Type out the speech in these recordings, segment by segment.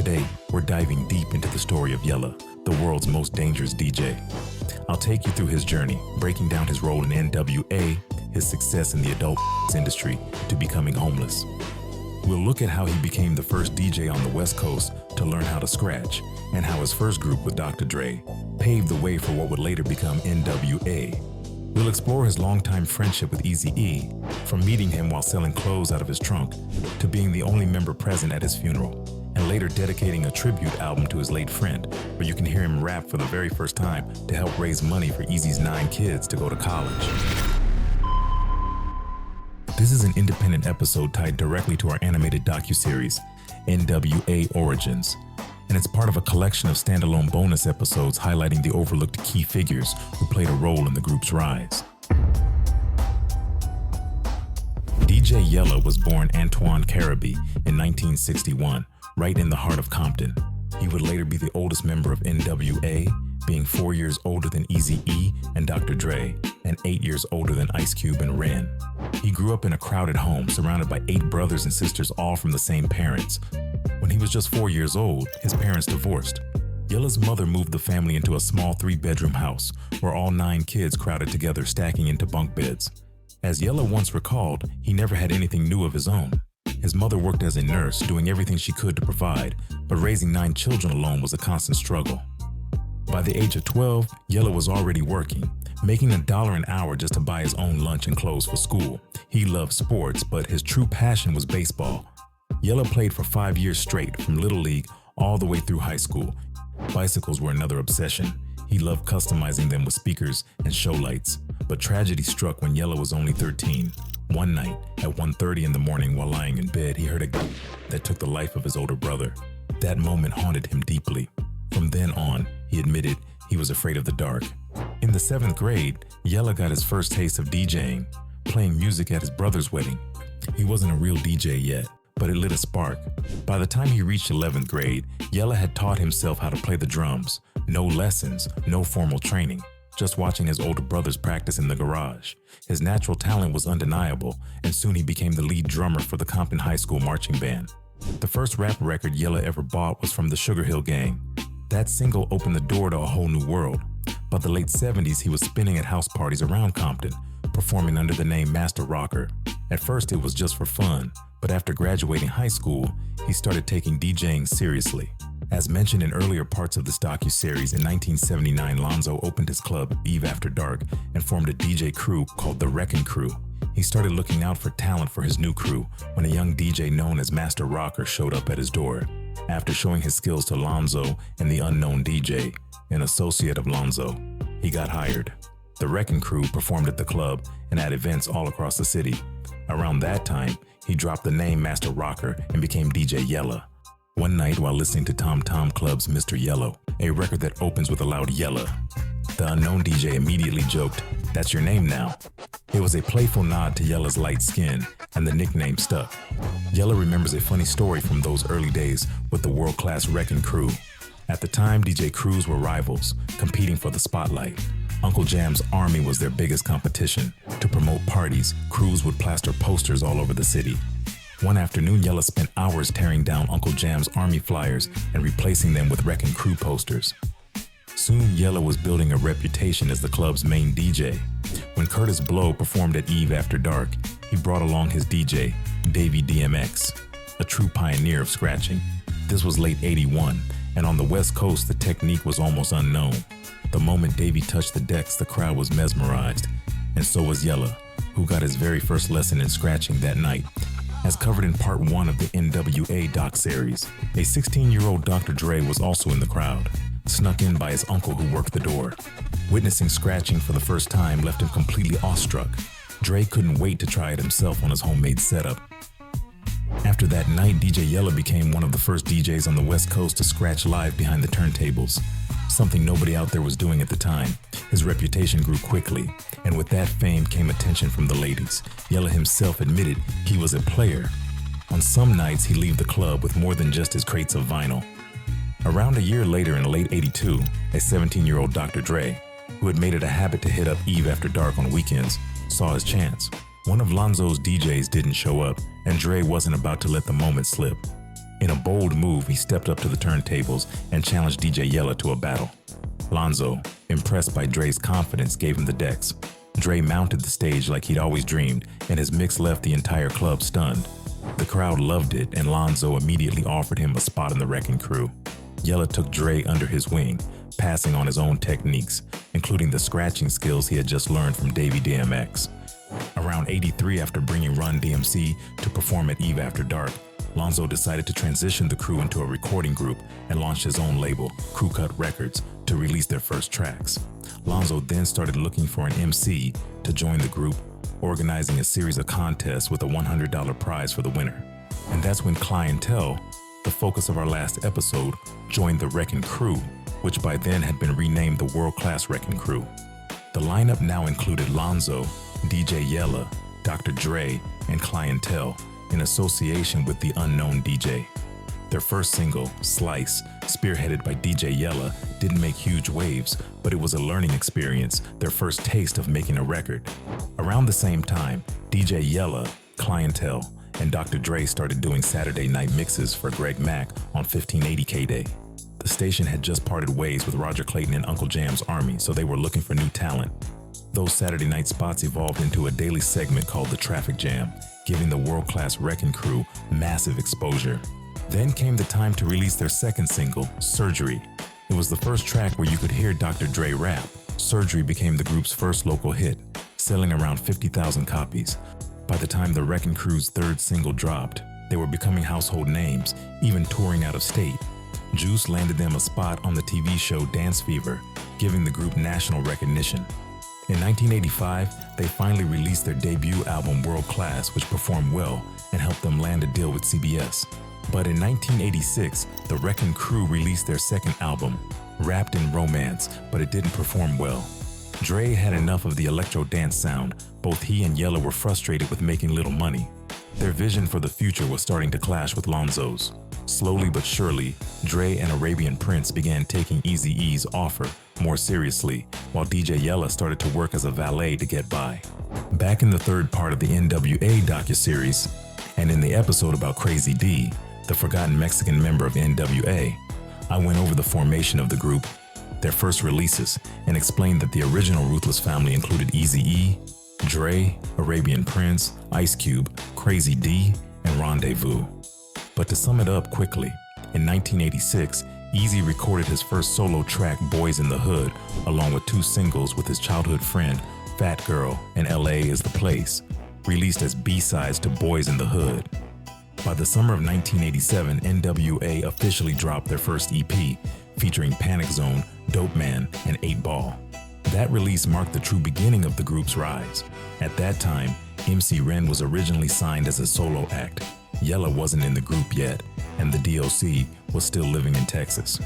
Today, we're diving deep into the story of Yella, the world's most dangerous DJ. I'll take you through his journey, breaking down his role in N.W.A, his success in the adult industry, to becoming homeless. We'll look at how he became the first DJ on the West Coast to learn how to scratch, and how his first group with Dr. Dre paved the way for what would later become N.W.A. We'll explore his longtime friendship with Eazy-E, from meeting him while selling clothes out of his trunk, to being the only member present at his funeral, and later dedicating a tribute album to his late friend, where you can hear him rap for the very first time to help raise money for Eazy's 9 kids to go to college. This is an independent episode tied directly to our animated docuseries, N.W.A Origins, and it's part of a collection of standalone bonus episodes highlighting the overlooked key figures who played a role in the group's rise. DJ Yella was born Antoine Carabee in 1961, right in the heart of Compton. He would later be the oldest member of N.W.A, being 4 years older than Eazy-E and Dr. Dre, and 8 years older than Ice Cube and Ren. He grew up in a crowded home surrounded by 8 brothers and sisters, all from the same parents. When he was just 4 years old, his parents divorced. Yella's mother moved the family into a small 3-bedroom house where all 9 kids crowded together, stacking into bunk beds. As Yella once recalled, he never had anything new of his own. His mother worked as a nurse, doing everything she could to provide, but raising 9 children alone was a constant struggle. By the age of 12, Yella was already working, making $1 an hour just to buy his own lunch and clothes for school. He loved sports, but his true passion was baseball. Yella played for 5 years straight, from Little League all the way through high school. Bicycles were another obsession. He loved customizing them with speakers and show lights. But tragedy struck when Yella was only 13. One night, at 1:30 in the morning while lying in bed, he heard a gun that took the life of his older brother. That moment haunted him deeply. From then on, he admitted he was afraid of the dark. In the 7th grade, Yella got his first taste of DJing, playing music at his brother's wedding. He wasn't a real DJ yet, but it lit a spark. By the time he reached 11th grade, Yella had taught himself how to play the drums. No lessons, no formal training, just watching his older brothers practice in the garage. His natural talent was undeniable, and soon he became the lead drummer for the Compton High School marching band. The first rap record Yella ever bought was from the Sugar Hill Gang. That single opened the door to a whole new world. By the late 70s, he was spinning at house parties around Compton, performing under the name Master Rocker. At first, it was just for fun, but after graduating high school, he started taking DJing seriously. As mentioned in earlier parts of this docuseries, in 1979, Lonzo opened his club, Eve After Dark, and formed a DJ crew called the Wreckin crew. He started looking out for talent for his new crew when a young DJ known as Master Rocker showed up at his door. After showing his skills to Lonzo and the unknown DJ, an associate of Lonzo, he got hired. The Wreckin crew performed at the club and at events all across the city. Around that time, he dropped the name Master Rocker and became DJ Yella. One night while listening to Tom Tom Club's Mr. Yellow, a record that opens with a loud Yella, the unknown DJ immediately joked, "That's your name now." It was a playful nod to Yella's light skin, and the nickname stuck. Yella remembers a funny story from those early days with the world-class Wreckin crew. At the time, DJ crews were rivals, competing for the spotlight. Uncle Jam's Army was their biggest competition. To promote parties, crews would plaster posters all over the city. One afternoon, Yella spent hours tearing down Uncle Jam's Army flyers and replacing them with Wreckin crew posters. Soon, Yella was building a reputation as the club's main DJ. When Curtis Blow performed at Eve After Dark, he brought along his DJ, Davey DMX, a true pioneer of scratching. This was late '81, and on the West Coast, the technique was almost unknown. The moment Davey touched the decks, the crowd was mesmerized, and so was Yella, who got his very first lesson in scratching that night. As covered in part 1 of the N.W.A doc series, a 16-year-old Dr. Dre was also in the crowd, snuck in by his uncle who worked the door. Witnessing scratching for the first time left him completely awestruck. Dre couldn't wait to try it himself on his homemade setup. After that night, DJ Yella became one of the first DJs on the West Coast to scratch live behind the turntables, something nobody out there was doing at the time. His reputation grew quickly, and with that fame came attention from the ladies. Yella himself admitted he was a player. On some nights, he'd leave the club with more than just his crates of vinyl. Around a year later, in late '82, a 17-year-old Dr. Dre, who had made it a habit to hit up Eve After Dark on weekends, saw his chance. One of Lonzo's DJs didn't show up, and Dre wasn't about to let the moment slip. In a bold move, he stepped up to the turntables and challenged DJ Yella to a battle. Lonzo, impressed by Dre's confidence, gave him the decks. Dre mounted the stage like he'd always dreamed, and his mix left the entire club stunned. The crowd loved it, and Lonzo immediately offered him a spot in the Wreckin crew. Yella took Dre under his wing, passing on his own techniques, including the scratching skills he had just learned from Davey DMX. Around '83, after bringing Run DMC to perform at Eve After Dark, Lonzo decided to transition the crew into a recording group and launched his own label, Crew Cut Records, to release their first tracks. Lonzo then started looking for an MC to join the group, organizing a series of contests with a $100 prize for the winner. And that's when Clientele, the focus of our last episode, joined the Wreckin crew, which by then had been renamed the World Class Wreckin crew. The lineup now included Lonzo, DJ Yella, Dr. Dre, and Clientele, in association with the Unknown DJ. Their first single, Slice, spearheaded by DJ Yella, didn't make huge waves, but it was a learning experience, their first taste of making a record. Around the same time, DJ Yella, Clientele, and Dr. Dre started doing Saturday night mixes for Greg Mack on 1580 K-Day. The station had just parted ways with Roger Clayton and Uncle Jam's Army, so they were looking for new talent. Those Saturday night spots evolved into a daily segment called The Traffic Jam, giving the world-class Wreckin crew massive exposure. Then came the time to release their second single, Surgery. It was the first track where you could hear Dr. Dre rap. Surgery became the group's first local hit, selling around 50,000 copies. By the time the Wreckin crew's third single dropped, they were becoming household names, even touring out of state. Juice landed them a spot on the TV show Dance Fever, giving the group national recognition. In 1985, they finally released their debut album World Class, which performed well and helped them land a deal with CBS. But in 1986, the Wreckin crew released their second album, Wrapped in Romance, but it didn't perform well. Dre had enough of the electro dance sound. Both he and Yella were frustrated with making little money. Their vision for the future was starting to clash with Lonzo's. Slowly but surely, Dre and Arabian Prince began taking Eazy-E's offer more seriously, while DJ Yella started to work as a valet to get by. Back in the third part of the N.W.A docuseries, and in the episode about Crazy D, the forgotten Mexican member of N.W.A, I went over the formation of the group, their first releases, and explained that the original Ruthless family included Eazy-E, Dre, Arabian Prince, Ice Cube, Crazy D, and Rendezvous. But to sum it up quickly, in 1986, Eazy recorded his first solo track, Boys in the Hood, along with 2 singles with his childhood friend, Fat Girl and LA is the Place, released as B-sides to Boys in the Hood. By the summer of 1987, N.W.A officially dropped their first EP, featuring Panic Zone, Dope Man, and 8 Ball. That release marked the true beginning of the group's rise. At that time, MC Ren was originally signed as a solo act. Yella wasn't in the group yet, and the DOC was still living in Texas.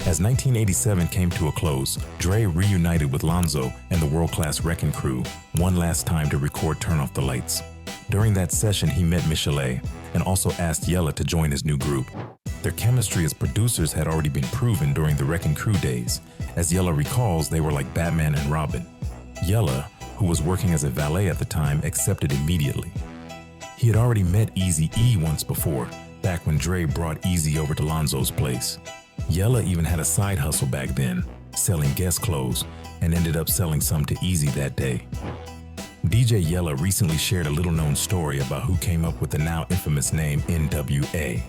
As 1987 came to a close, Dre reunited with Lonzo and the world-class Wreckin crew one last time to record Turn Off the Lights. During that session, he met Michelet and also asked Yella to join his new group. Their chemistry as producers had already been proven during the Wreckin crew days. As Yella recalls, they were like Batman and Robin. Yella, who was working as a valet at the time, accepted immediately. He had already met Eazy-E once before, back when Dre brought Eazy over to Lonzo's place. Yella even had a side hustle back then, selling guest clothes, and ended up selling some to Eazy that day. DJ Yella recently shared a little-known story about who came up with the now infamous name N.W.A.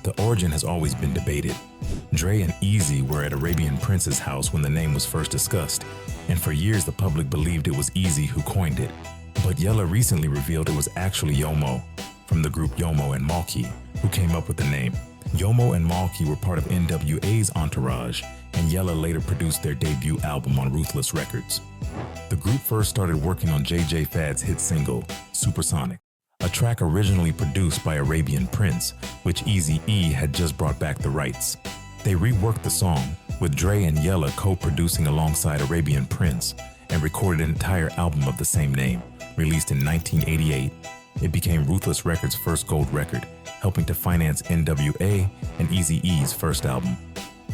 The origin has always been debated. Dre and Eazy were at Arabian Prince's house when the name was first discussed, and for years the public believed it was Eazy who coined it. But Yella recently revealed it was actually Yomo, from the group Yomo and Malky, who came up with the name. Yomo and Malky were part of N.W.A.'s entourage, and Yella later produced their debut album on Ruthless Records. The group first started working on J.J. Fad's hit single, Supersonic, a track originally produced by Arabian Prince, which Eazy-E had just brought back the rights. They reworked the song, with Dre and Yella co-producing alongside Arabian Prince, and recorded an entire album of the same name, released in 1988. It became Ruthless Records' first gold record, helping to finance N.W.A. and Eazy-E's first album.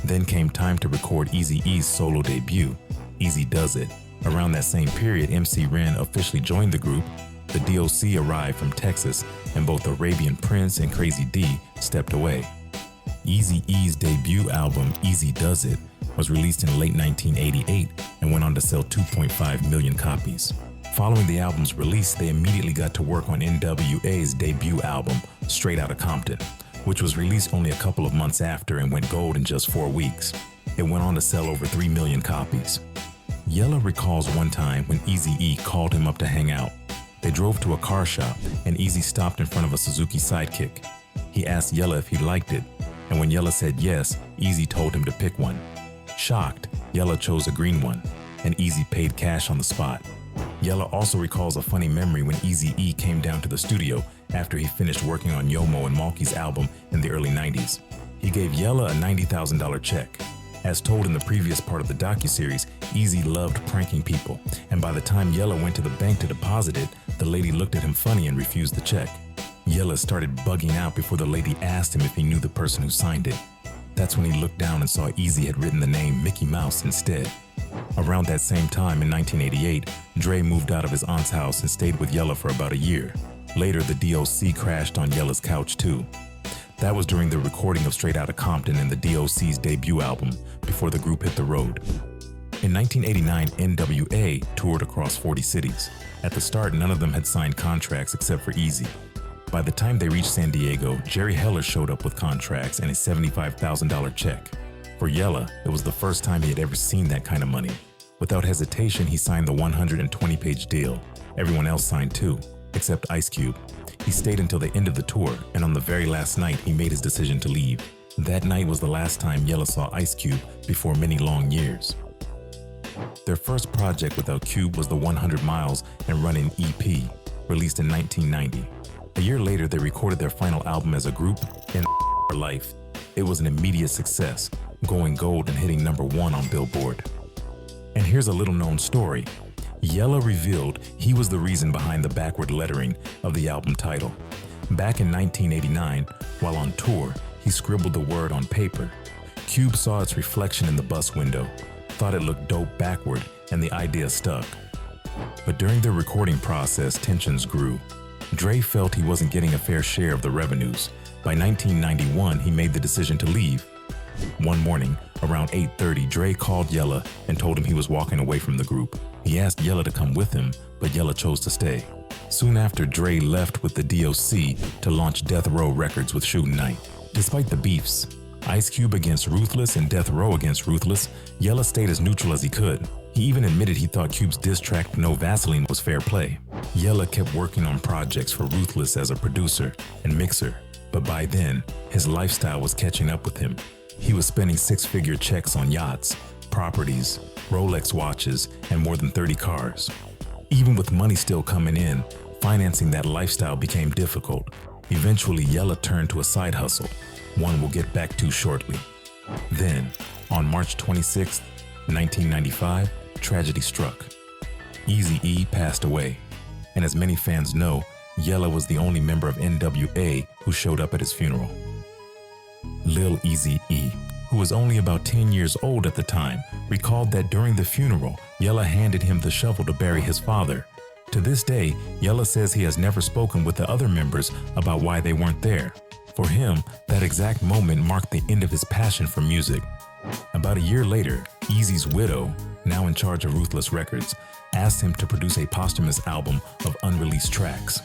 Then came time to record Eazy-E's solo debut, Eazy-Duz-It. Around that same period, MC Ren officially joined the group. the DOC arrived from Texas, and both Arabian Prince and Crazy D stepped away. Eazy-E's debut album, Eazy-Duz-It, was released in late 1988 and went on to sell 2.5 million copies. Following the album's release, they immediately got to work on N.W.A's debut album, Straight Outta Compton, which was released only a couple of months after and went gold in just 4 weeks. It went on to sell over 3 million copies. Yella recalls one time when Eazy-E called him up to hang out. They drove to a car shop and Eazy stopped in front of a Suzuki Sidekick. He asked Yella if he liked it, and when Yella said yes, Eazy told him to pick one. Shocked, Yella chose a green one, and Eazy paid cash on the spot. Yella also recalls a funny memory when Eazy-E came down to the studio after he finished working on Yomo and Malky's album in the early 90s. He gave Yella a $90,000 check. As told in the previous part of the docuseries, Eazy loved pranking people, and by the time Yella went to the bank to deposit it, the lady looked at him funny and refused the check. Yella started bugging out before the lady asked him if he knew the person who signed it. That's when he looked down and saw Eazy had written the name Mickey Mouse instead. Around that same time in 1988, Dre moved out of his aunt's house and stayed with Yella for about a year. Later, the DOC crashed on Yella's couch too. That was during the recording of Straight Outta Compton and the DOC's debut album, before the group hit the road. In 1989, N.W.A toured across 40 cities. At the start, none of them had signed contracts except for Eazy. By the time they reached San Diego, Jerry Heller showed up with contracts and a $75,000 check. For Yella, it was the first time he had ever seen that kind of money. Without hesitation, he signed the 120-page deal. Everyone else signed too, except Ice Cube. He stayed until the end of the tour, and on the very last night, he made his decision to leave. That night was the last time Yella saw Ice Cube before many long years. Their first project without Cube was the 100 Miles and Runnin' EP, released in 1990. A year later, they recorded their final album as a group, N.W.A Life. It was an immediate success, going gold and hitting #1 on Billboard. And here's a little-known story. Yella revealed he was the reason behind the backward lettering of the album title. Back in 1989, while on tour, he scribbled the word on paper. Cube saw its reflection in the bus window, thought it looked dope backward, and the idea stuck. But during the recording process, tensions grew. Dre felt he wasn't getting a fair share of the revenues. By 1991, he made the decision to leave. One morning, around 8:30, Dre called Yella and told him he was walking away from the group. He asked Yella to come with him, but Yella chose to stay. Soon after, Dre left with the DOC to launch Death Row Records with Suge Knight. Despite the beefs, Ice Cube against Ruthless and Death Row against Ruthless, Yella stayed as neutral as he could. He even admitted he thought Cube's diss track No Vaseline was fair play. Yella kept working on projects for Ruthless as a producer and mixer, but by then, his lifestyle was catching up with him. He was spending 6-figure checks on yachts, properties, Rolex watches, and more than 30 cars. Even with money still coming in, financing that lifestyle became difficult. Eventually, Yella turned to a side hustle, one we'll get back to shortly. Then, on March 26, 1995, tragedy struck. Eazy-E passed away, and as many fans know, Yella was the only member of N.W.A who showed up at his funeral. Lil Eazy-E, who was only about 10 years old at the time, recalled that during the funeral, Yella handed him the shovel to bury his father. To this day, Yella says he has never spoken with the other members about why they weren't there. For him, that exact moment marked the end of his passion for music. About a year later, Eazy's widow, now in charge of Ruthless Records, asked him to produce a posthumous album of unreleased tracks.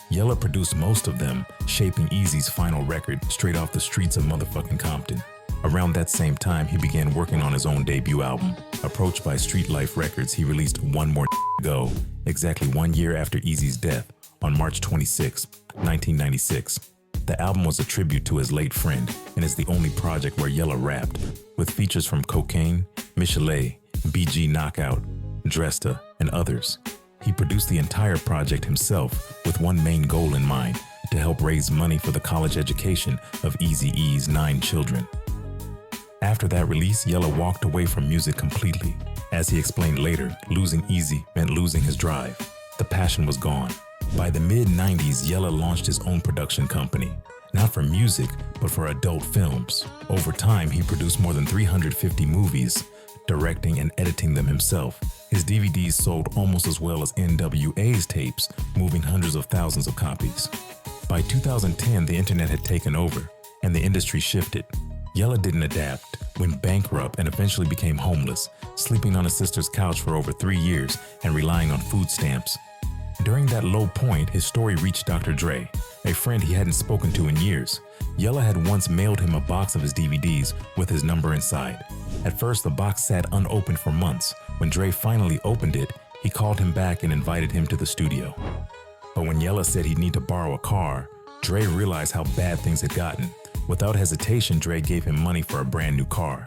Yella produced most of them, shaping Eazy's final record, Straight Off the Streets of Motherfucking Compton. Around that same time, he began working on his own debut album. Approached by Street Life Records, he released One More Go, exactly 1 year after Eazy's death, on March 26, 1996. The album was a tribute to his late friend and is the only project where Yella rapped, with features from Cocaine, Michelet, BG Knockout, Dresta, and others. He produced the entire project himself with one main goal in mind, to help raise money for the college education of Eazy-E's 9 children. After that release, Yella walked away from music completely. As he explained later, losing Eazy meant losing his drive. The passion was gone. By the mid-90s, Yella launched his own production company, not for music, but for adult films. Over time, he produced more than 350 movies, directing and editing them himself. His DVDs sold almost as well as N.W.A's tapes, moving hundreds of thousands of copies. By 2010, the internet had taken over, and the industry shifted. Yella didn't adapt, went bankrupt, and eventually became homeless, sleeping on his sister's couch for over 3 years and relying on food stamps. During that low point, his story reached Dr. Dre, a friend he hadn't spoken to in years. Yella had once mailed him a box of his DVDs with his number inside. At first, the box sat unopened for months. When Dre finally opened it, he called him back and invited him to the studio. But when Yella said he'd need to borrow a car, Dre realized how bad things had gotten. Without hesitation, Dre gave him money for a brand new car.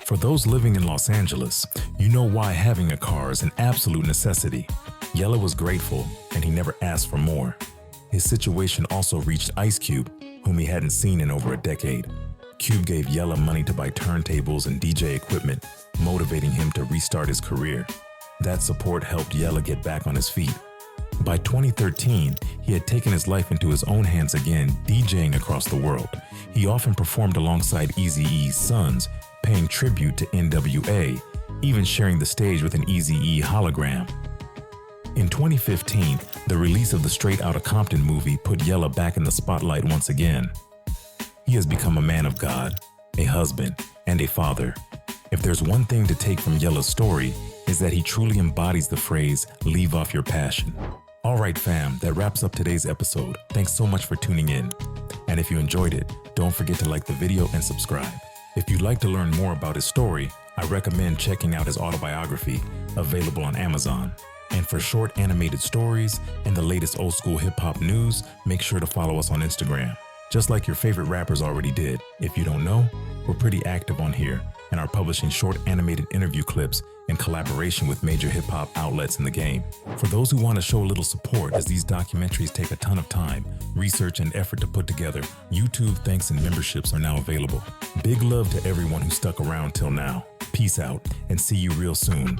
For those living in Los Angeles, you know why having a car is an absolute necessity. Yella was grateful, and he never asked for more. His situation also reached Ice Cube, whom he hadn't seen in over a decade. Cube gave Yella money to buy turntables and DJ equipment, motivating him to restart his career. That support helped Yella get back on his feet. By 2013, he had taken his life into his own hands again, DJing across the world. He often performed alongside Eazy-E's sons, paying tribute to N.W.A, even sharing the stage with an Eazy-E hologram. In 2015, the release of the Straight Outta Compton movie put Yella back in the spotlight once again. He has become a man of God, a husband, and a father. If there's one thing to take from Yella's story, is that he truly embodies the phrase, "leave off your passion." Alright fam, that wraps up today's episode. Thanks so much for tuning in. And if you enjoyed it, don't forget to like the video and subscribe. If you'd like to learn more about his story, I recommend checking out his autobiography, available on Amazon. And for short animated stories and the latest old school hip hop news, make sure to follow us on Instagram. Just like your favorite rappers already did. If you don't know, we're pretty active on here and are publishing short animated interview clips in collaboration with major hip hop outlets in the game. For those who want to show a little support, as these documentaries take a ton of time, research, and effort to put together, YouTube thanks and memberships are now available. Big love to everyone who stuck around till now. Peace out and see you real soon.